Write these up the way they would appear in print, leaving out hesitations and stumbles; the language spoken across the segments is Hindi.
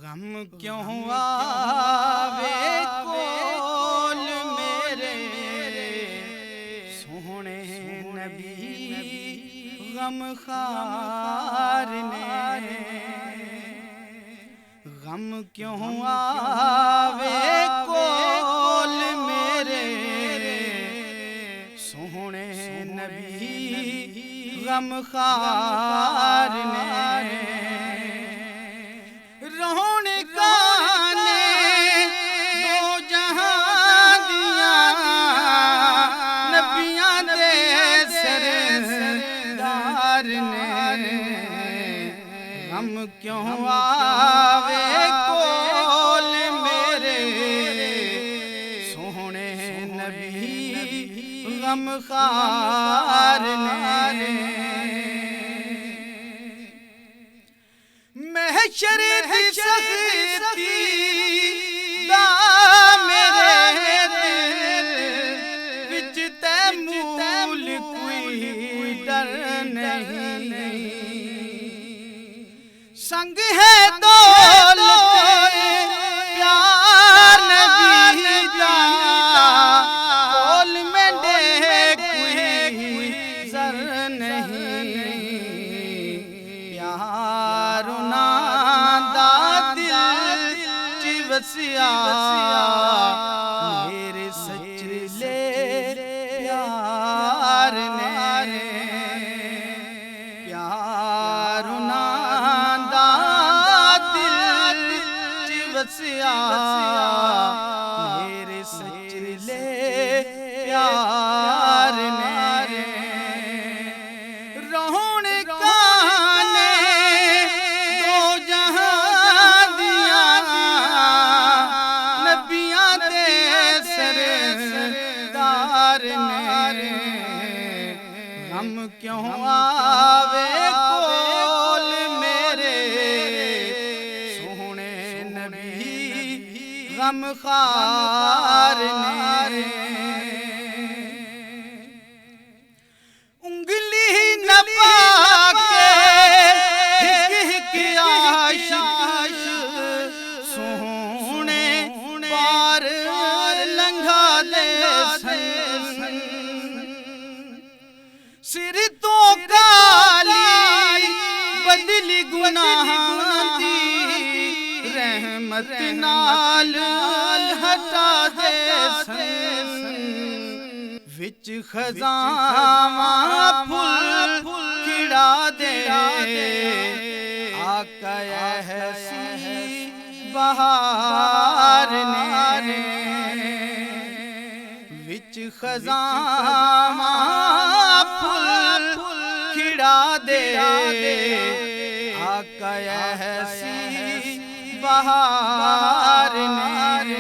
गम क्यों आवे कोल मेरे सोहने नबी गम खार ने। गम क्यों आवे कोल मेरे सोहने नबी गम खार ने। रोने गाने दो जहां दिया नबियां दे सरदार ने। गम क्यों आवे कोल मेरे सोहने नबी गम खार ने। महशर दी सख्ती दा मेरे दिल विच तैमूल कोई डर नहीं। संग है दौलत प्यार नबी दा कोल मेंढे कोई जर नहीं। प्यार बसिया मेरे सचले प्यार ने। प्यार नादा दिल च बसिया मेरे सचले प्यार ने। रोने गाने दो जहां दिया नबियां दे सरदार ने। गम क्यों आवे कोल मेरे सोहने नबी गम खार ने। उंगली न पाके हिक हिक आशिक सोहने पार लंघा दे सन। सिर तो काली बदली गुनाहां दी रहमत नाल हटा दे सन। विच खजावां फुल खिड़ा दे आका ऐसी बहार ने। विच खजावां फुल खिड़ा दे आका ऐसी बहार ने।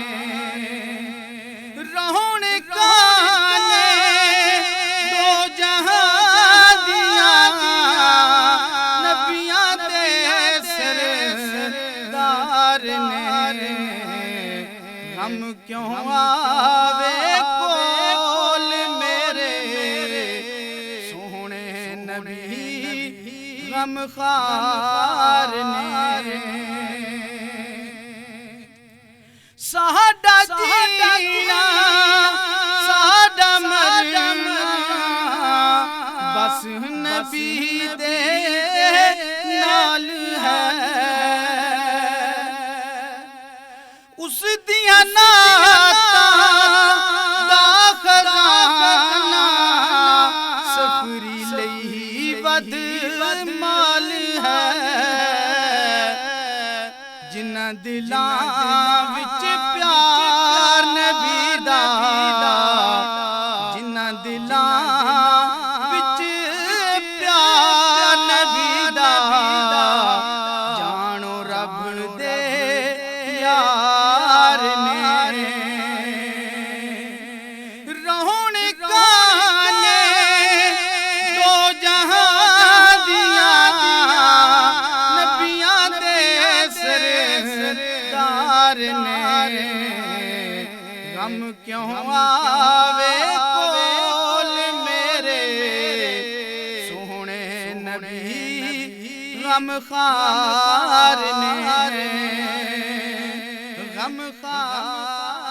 रोने गाने दो जहां दिया नबियां दे सरदार ने। गम क्यों आवे कोल मेरे सोहने नबी गम खार ने। साडा जीना साडा मरना बस नबी दे नाल है। उस दिया नातां दा खजाना सफरी लई वध माल है। जिन्हां दिलां विच प्यार नबी दा जिन्हां दिलां विच प्यार नबी दा जानो रब दे यार ने। रोने गाने दो जहां दिया नबियां दे सरदार ने। गम क्यों आवे कोल मेरे सोहने नबी गम खार ने। गम खा